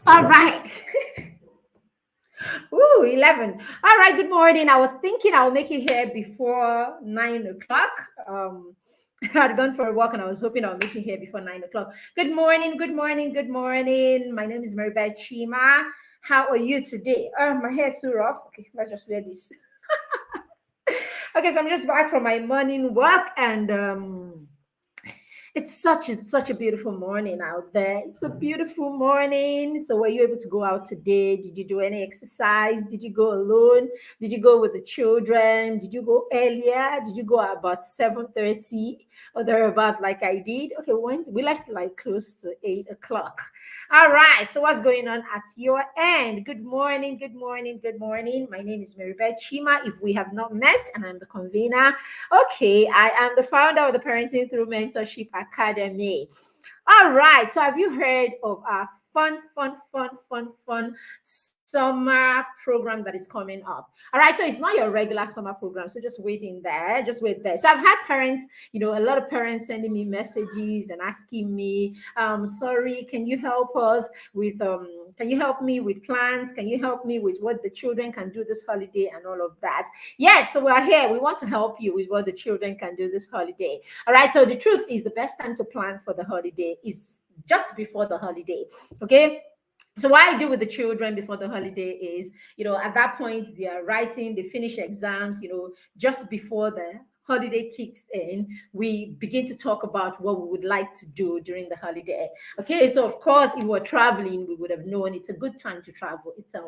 All right. Ooh, 11. All right, good morning. I was thinking I'll make it here before 9 o'clock. I had gone for a walk and I was hoping I'll make it here before 9 o'clock. Good morning, good morning, good morning. My name is Maribel Chima. How are you today? Oh, my hair's too rough. Okay, let's just wear this. Okay, so I'm just back from my morning walk and it's such a beautiful morning out there. It's a beautiful morning. So were you able to go out today? Did you do any exercise? Did you go alone? Did you go with the children? Did you go earlier? Did you go about 7:30 or thereabout like I did? Okay, when we left like close to 8 o'clock. All right. So what's going on at your end? Good morning, good morning, good morning. My name is Maribel Chima. If we have not met, and I'm the convener. Okay, I am the founder of the Parenting Through Mentorship Academy. All right, so have you heard of our fun summer program that is coming up? All right, so it's not your regular summer program, so just wait in there, just wait there. So I've had parents, a lot of parents sending me messages and asking me, sorry, can you help us with can you help me with plans? Can you help me with what the children can do this holiday and all of that? Yes, so we're here. We want to help you with what the children can do this holiday. All right. So the truth is, the best time to plan for the holiday is just before the holiday. Okay. So what I do with the children before the holiday is, at that point they are writing, they finish exams, just before the holiday kicks in, we begin to talk about what we would like to do during the holiday. Okay, so of course, if we're traveling, we would have known it's a good time to travel. It's a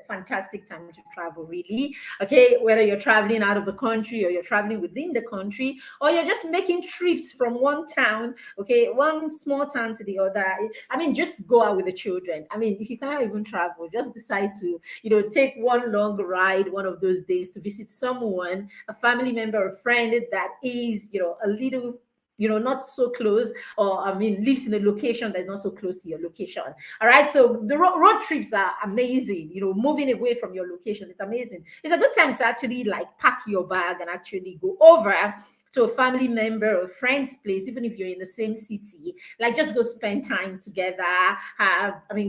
fantastic time to travel, really. Okay, whether you're traveling out of the country or you're traveling within the country, or you're just making trips from one town, okay, one small town to the other. I mean, just go out with the children. I mean, if you cannot even travel, just decide to, take one long ride one of those days to visit someone, a family member, a friend that is, a little, not so close, or I mean, lives in a location that's not so close to your location. All right. So the road trips are amazing. Moving away from your location, it's amazing. It's a good time to actually like pack your bag and actually go over to a family member or friend's place, even if you're in the same city, like just go spend time together,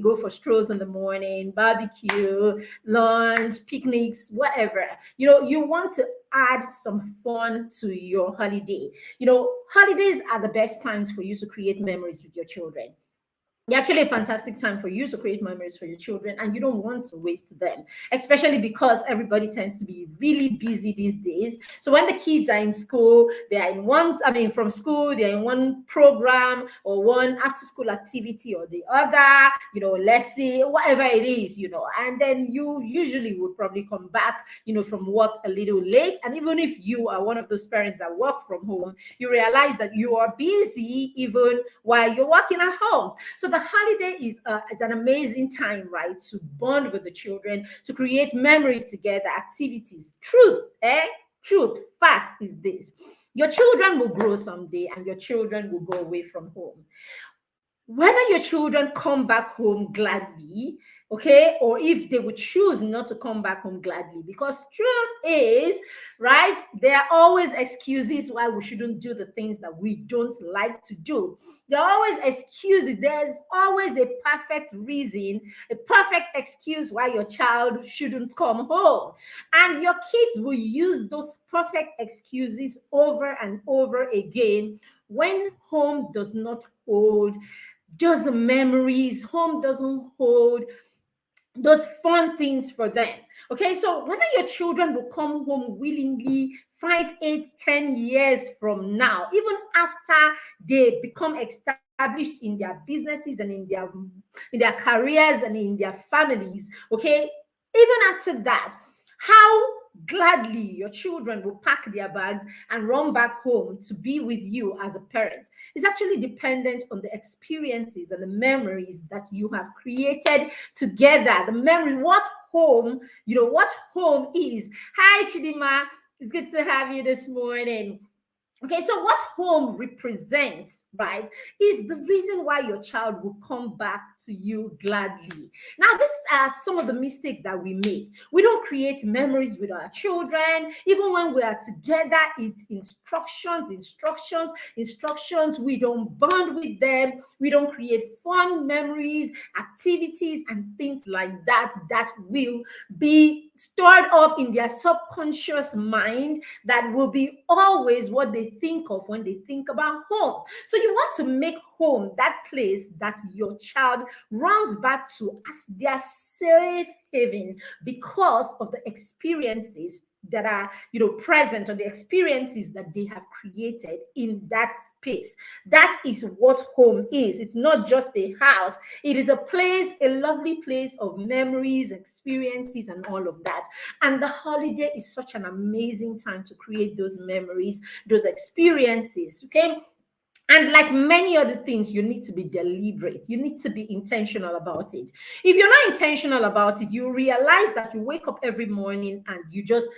go for strolls in the morning, barbecue, lunch, picnics, whatever. You want to add some fun to your holiday. Holidays are the best times for you to create memories with your children. They're actually a fantastic time for you to create memories for your children, and you don't want to waste them, especially because everybody tends to be really busy these days. So when the kids are in school, they are in one, from school, they're in one program or one after school activity or the other, let's see, whatever it is, and then you usually would probably come back, from work a little late. And even if you are one of those parents that work from home, you realize that you are busy even while you're working at home. So the holiday is an amazing time, right, to bond with the children, to create memories together, activities. Truth, fact is this: your children will grow someday, and your children will go away from home. Whether your children come back home gladly, okay, or if they would choose not to come back home gladly, because truth is, right, there are always excuses why we shouldn't do the things that we don't like to do. There are always excuses. There's always a perfect reason, a perfect excuse why your child shouldn't come home. And your kids will use those perfect excuses over and over again when home does not hold those memories, home doesn't hold those fun things for them. Okay, so whether your children will come home willingly 5, 8, 10 years from now, even after they become established in their businesses and in their careers and in their families, okay, even after that, how gladly your children will pack their bags and run back home to be with you as a parent is actually dependent on the experiences and the memories that you have created together. The memory, what home is. Hi, Chidima. It's good to have you this morning. Okay, so what home represents, right, is the reason why your child will come back to you gladly. Now, these are some of the mistakes that we make. We don't create memories with our children. Even when we are together, it's instructions, instructions, instructions. We don't bond with them. We don't create fun memories, activities, and things like that that will be stored up in their subconscious mind, that will be always what they think of when they think about home. So you want to make home that place that your child runs back to as their safe haven, because of the experiences that are, present, or the experiences that they have created in that space. That is what home is. It's not just a house. It is a place, a lovely place of memories, experiences, and all of that. And the holiday is such an amazing time to create those memories, those experiences. Okay. And like many other things, you need to be deliberate. You need to be intentional about it. If you're not intentional about it, you realize that you wake up every morning and you just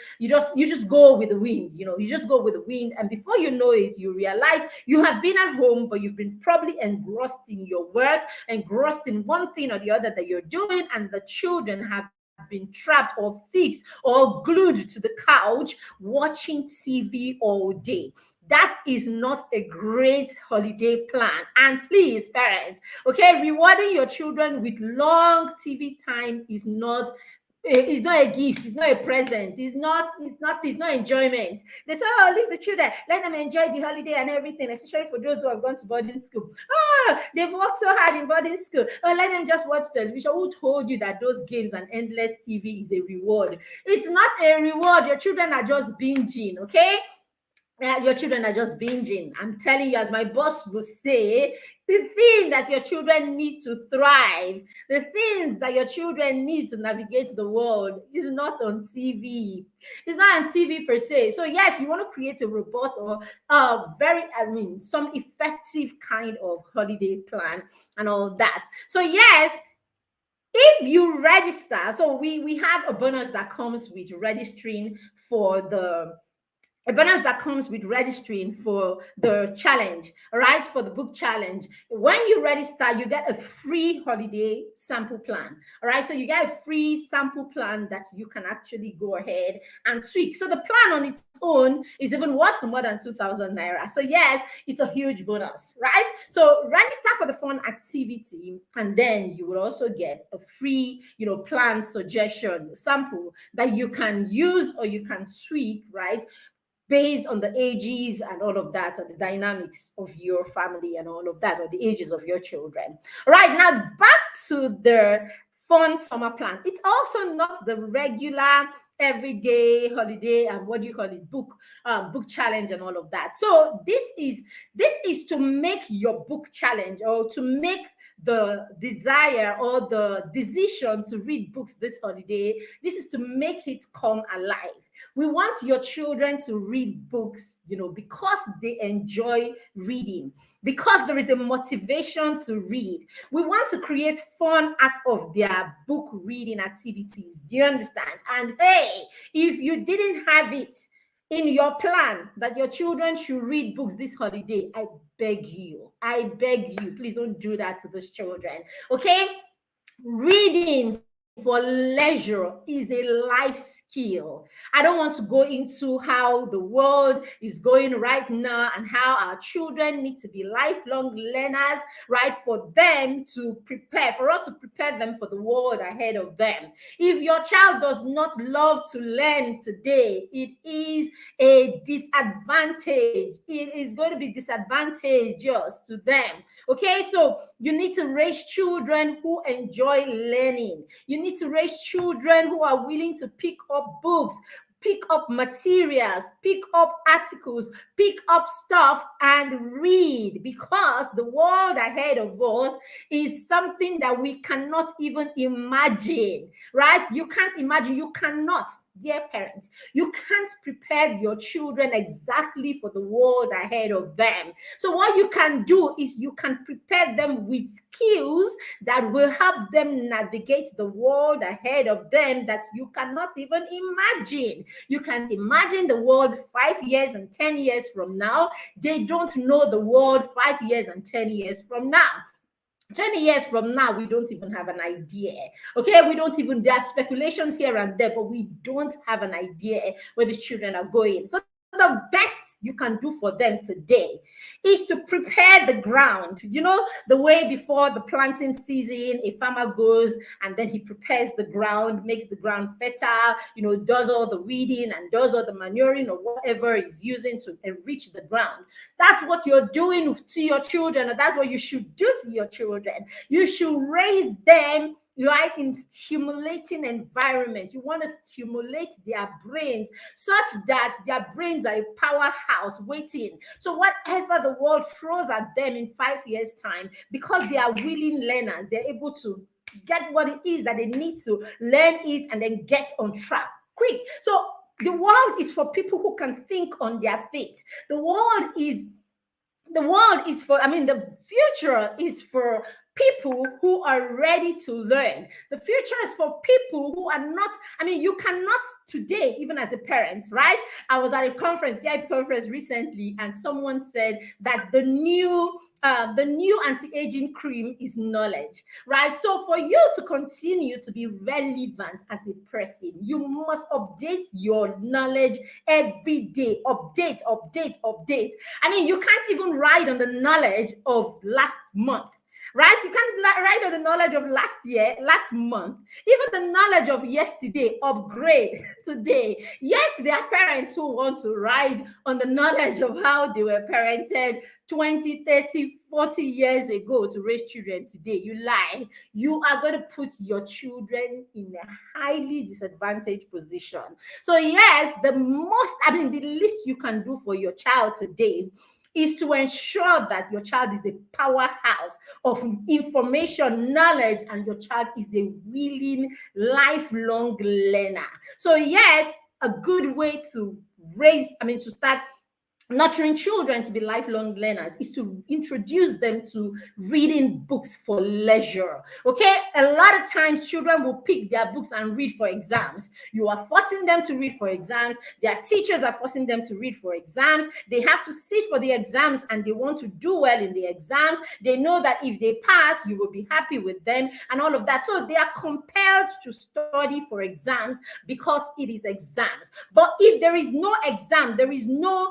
go with the wind. You just go with the wind, and before you know it, you realize you have been at home, but you've been probably engrossed in your work, engrossed in one thing or the other that you're doing, and the children have been trapped or fixed or glued to the couch watching TV all day. That is not a great holiday plan. And please, parents, okay, rewarding your children with long TV time is not a gift, it's not a present, it's not enjoyment. They say, oh, leave the children, let them enjoy the holiday and everything, especially for those who have gone to boarding school. Oh, they've worked so hard in boarding school. Oh, let them just watch television. Who told you that those games and endless TV is a reward? It's not a reward. Your children are just binging, okay? Your children are just binging. I'm telling you, as my boss will say, the thing that your children need to thrive, the things that your children need to navigate the world is not on TV. It's not on TV per se. So yes, you want to create a robust or some effective kind of holiday plan and all that. So yes, if you register, so we have a bonus that comes with registering for the a bonus that comes with registering for the challenge, all right, for the book challenge. When you register, you get a free holiday sample plan, all right? So you get a free sample plan that you can actually go ahead and tweak. So the plan on its own is even worth more than 2,000 naira. So yes, it's a huge bonus, right? So register for the fun activity, and then you will also get a free, plan suggestion sample that you can use or you can tweak, right, based on the ages and all of that, or the dynamics of your family and all of that, or the ages of your children. All right, now back to the fun summer plan. It's also not the regular everyday holiday and what do you call it, book challenge and all of that. So this is to make your book challenge, or to make the desire or the decision to read books this holiday. This is to make it come alive. We want your children to read books, because they enjoy reading, because there is a motivation to read. We want to create fun out of their book reading activities. Do you understand? And hey, if you didn't have it in your plan that your children should read books this holiday, I beg you, please don't do that to those children. Okay? Reading for leisure is a life skill. I don't want to go into how the world is going right now and how our children need to be lifelong learners, right? For them to prepare, for us to prepare them for the world ahead of them. If your child does not love to learn today, it is a disadvantage. It is going to be disadvantageous to them. Okay, so you need to raise children who enjoy learning. You need to raise children who are willing to pick up books, pick up materials, pick up articles, pick up stuff and read, because the world ahead of us is something that we cannot even imagine, right? You can't imagine, you cannot. dear parents, you can't prepare your children exactly for the world ahead of them. So what you can do is you can prepare them with skills that will help them navigate the world ahead of them that you cannot even imagine. You can't imagine the world 5 years and 10 years from now. They don't know the world 5 years and 10 years from now. 20 years from now, we don't even have an idea. Okay, we don't even, there are speculations here and there, but we don't have an idea where the children are going. So the best you can do for them today is to prepare the ground. You know, the way before the planting season, a farmer goes and then he prepares the ground, makes the ground fertile, you know, does all the weeding and does all the manuring or whatever he's using to enrich the ground. That's what you're doing to your children, and that's what you should do to your children. You should raise them right in stimulating environment. You want to stimulate their brains such that their brains are a powerhouse waiting. So whatever the world throws at them in 5 years' time, because they are willing learners, they're able to get what it is that they need to learn it and then get on track quick. So the world is for people who can think on their feet. The world is for, I mean, the future is for people who are ready to learn. The future is for people who are not, I mean, you cannot today, even as a parent, right? I was at a conference, DIP conference recently, and someone said that the new anti-aging cream is knowledge, right? So for you to continue to be relevant as a person, you must update your knowledge every day. Update. I mean, you can't even ride on the knowledge of last month, right? You can't ride on the knowledge of last year, last month, even the knowledge of yesterday, upgrade today. Yet there are parents who want to ride on the knowledge of how they were parented 20, 30, 40 years ago to raise children today. You lie. You are going to put your children in a highly disadvantaged position. So yes, the least you can do for your child today is to ensure that your child is a powerhouse of information, knowledge, and your child is a willing, lifelong learner. So yes, a good way to start nurturing children to be lifelong learners is to introduce them to reading books for leisure. Okay, a lot of times children will pick their books and read for exams. You are forcing them to read for exams. Their teachers are forcing them to read for exams. They have to sit for the exams and they want to do well in the exams. They know that if they pass, you will be happy with them and all of that. So they are compelled to study for exams because it is exams. But if there is no exam, there is no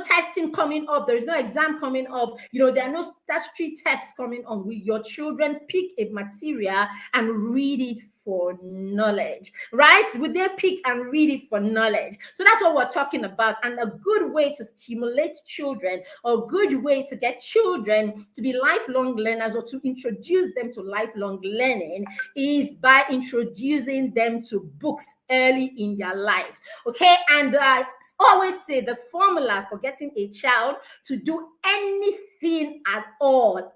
testing coming up, there is no exam coming up, there are no statutory tests coming on, will your children pick a material and read it for knowledge, right? Would they pick and read it for knowledge? So that's what we're talking about. And a good way to stimulate children, or a good way to get children to be lifelong learners, or to introduce them to lifelong learning, is by introducing them to books early in their life. Okay, and I always say the formula for getting a child to do anything at all,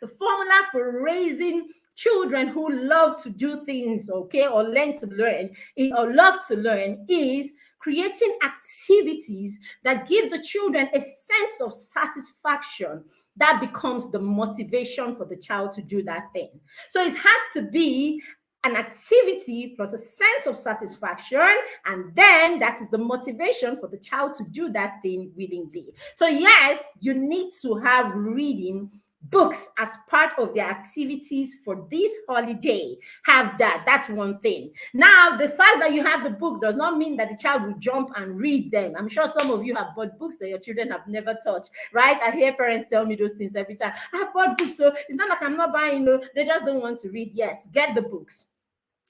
the formula for raising children who love to do things, okay, or love to learn, is creating activities that give the children a sense of satisfaction that becomes the motivation for the child to do that thing. So it has to be an activity plus a sense of satisfaction, and then that is the motivation for the child to do that thing willingly. So yes, you need to have reading books as part of their activities for this holiday. Have that. That's one thing. Now, the fact that you have the book does not mean that the child will jump and read them. I'm sure some of you have bought books that your children have never touched, right? I hear parents tell me those things every time. I have bought books, so it's not like I'm not buying, they just don't want to read. Yes, get the books.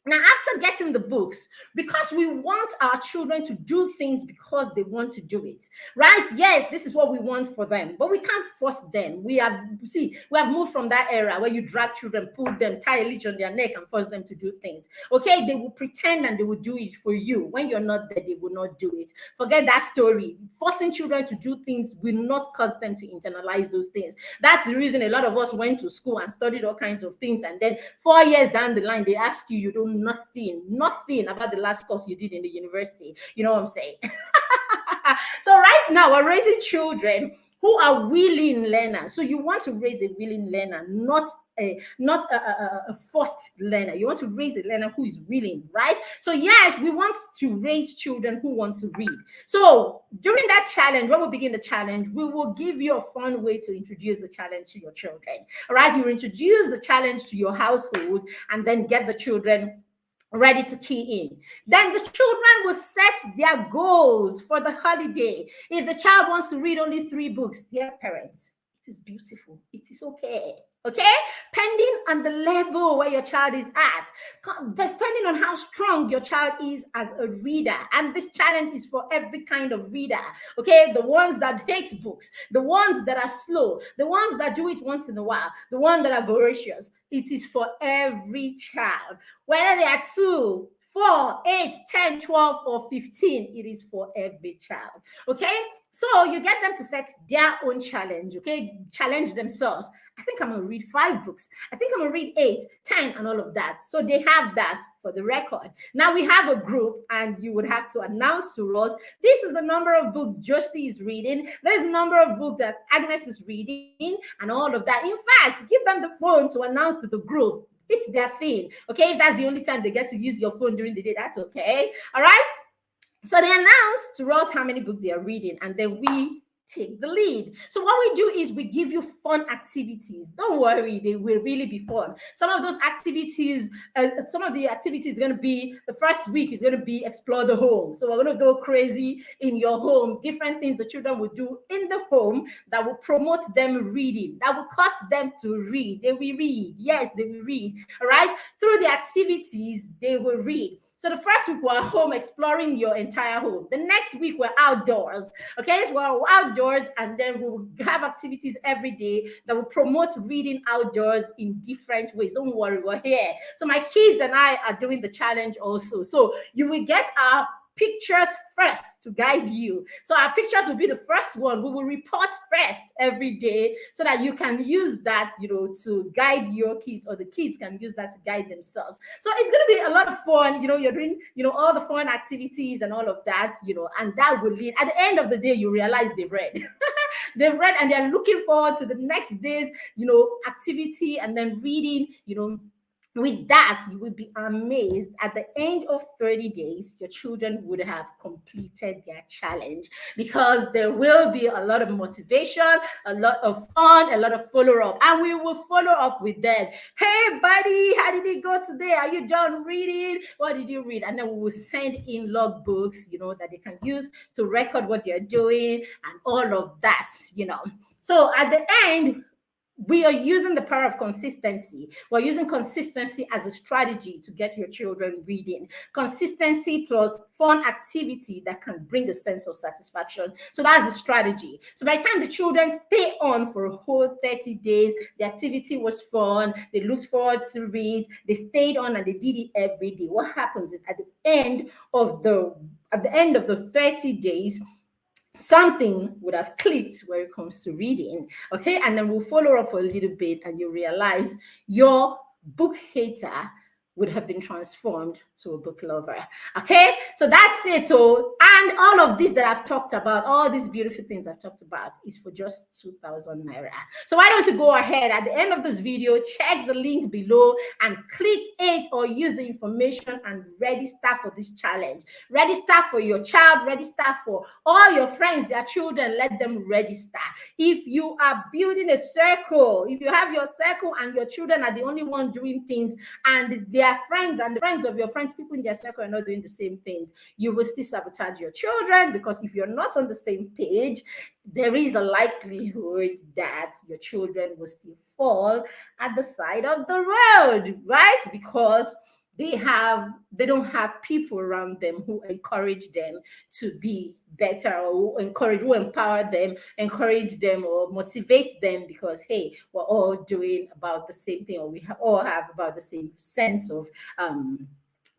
Now, after getting the books, because we want our children to do things because they want to do it, right? Yes, this is what we want for them, but we can't force them. We have moved from that era where you drag children, pull them, tie a leash on their neck and force them to do things. Okay, they will pretend and they will do it for you. When you're not there, they will not do it. Forget that story. Forcing children to do things will not cause them to internalize those things. That's the reason a lot of us went to school and studied all kinds of things, and then 4 years down the line, they ask you, you don't nothing about the last course you did in the university. You know what I'm saying? So right now we're raising children who are willing learners. So you want to raise a willing learner, not a forced learner. You want to raise a learner who is willing, right? So yes, we want to raise children who want to read. So during that challenge, when we begin the challenge, we will give you a fun way to introduce the challenge to your children. All right, you introduce the challenge to your household and then get the children ready to key in. Then the children will set their goals for the holiday. If the child wants to read only 3 books, dear parents, it is beautiful. It is okay. Okay, depending on the level where your child is at, depending on how strong your child is as a reader. And this challenge is for every kind of reader. Okay, the ones that hate books, the ones that are slow, the ones that do it once in a while, the ones that are voracious. It is for every child, whether they are 2, 4, 8, 10, 12, or 15, it is for every child. Okay, so you get them to set their own challenge. Okay, challenge themselves. I think I'm going to read 5 books. I think I'm going to read 8, 10, and all of that. So they have that for the record. Now we have a group, and you would have to announce to us, this is the number of books Josie is reading. There's the number of books that Agnes is reading, and all of that. In fact, give them the phone to announce to the group. It's their thing. Okay, if that's the only time they get to use your phone during the day, that's okay. All right. So they announce to us how many books they are reading, and then we take the lead. So what we do is we give you fun activities. Don't worry, they will really be fun. Some of those activities, some of the activities going to be, the first week is going to be explore the home. So we're going to go crazy in your home, different things the children will do in the home that will promote them reading, that will cause them to read. They will read. Yes, they will read. All right. Through the activities, they will read. So the first week we're home exploring your entire home. The next week we're outdoors. Okay, so we're outdoors, and then we'll have activities every day that will promote reading outdoors in different ways. Don't worry, we're here. So my kids and I are doing the challenge also. So you will get our pictures first to guide you. So our pictures will be the first one. We will report first every day so that you can use that, to guide your kids, or the kids can use that to guide themselves. So it's going to be a lot of fun. You're doing, all the fun activities and all of that, and that will lead, at the end of the day, you realize they've read. They've read, and they're looking forward to the next day's, activity, and then reading, With that, you will be amazed. At the end of 30 days, your children would have completed their challenge, because there will be a lot of motivation, a lot of fun, a lot of follow-up, and we will follow up with them. Hey, buddy, how did it go today? Are you done reading? What did you read? And then we will send in logbooks, that they can use to record what they're doing and all of that, So at the end, we are using the power of consistency. We're using consistency as a strategy to get your children reading. Consistency plus fun activity that can bring a sense of satisfaction. So that's the strategy. So by the time the children stay on for a whole 30 days, the activity was fun, they looked forward to read, they stayed on, and they did it every day. What happens is at the end of the 30 days, something would have clicked when it comes to reading. Okay, and then we'll follow up for a little bit, and you realize your book hater would have been transformed to a book lover. Okay, so that's it. So, and all of this that I've talked about, all these beautiful things I've talked about, is for just 2,000 naira. So why don't you go ahead at the end of this video, check the link below and click it, or use the information and register for this challenge. Register for your child, register for all your friends, their children, let them register. If you are building a circle, if you have your circle and your children are the only one doing things, and their friends and the friends of your friends, people in their circle, are not doing the same things, you will still sabotage your children, because if you're not on the same page, there is a likelihood that your children will still fall at the side of the road, right? Because they don't have people around them who encourage them to be better, or who empower them, encourage them, or motivate them, because hey, we're all doing about the same thing, or we all have about the same sense of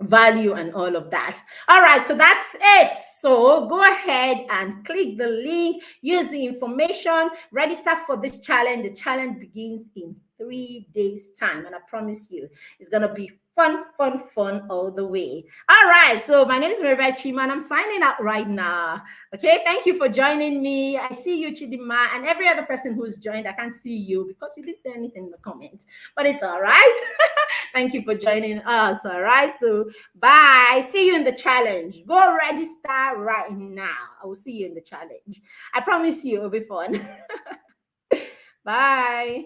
value and all of that. All right, so that's it. So go ahead and click the link, use the information, register for this challenge. The challenge begins in 3 days time, and I promise you it's gonna be Fun all the way. All right. So my name is Maribel Chima, and I'm signing out right now. Okay. Thank you for joining me. I see you, Chidima, and every other person who's joined. I can't see you because you didn't say anything in the comments, but it's all right. Thank you for joining us. All right. So bye. See you in the challenge. Go register right now. I will see you in the challenge. I promise you it'll be fun. Bye.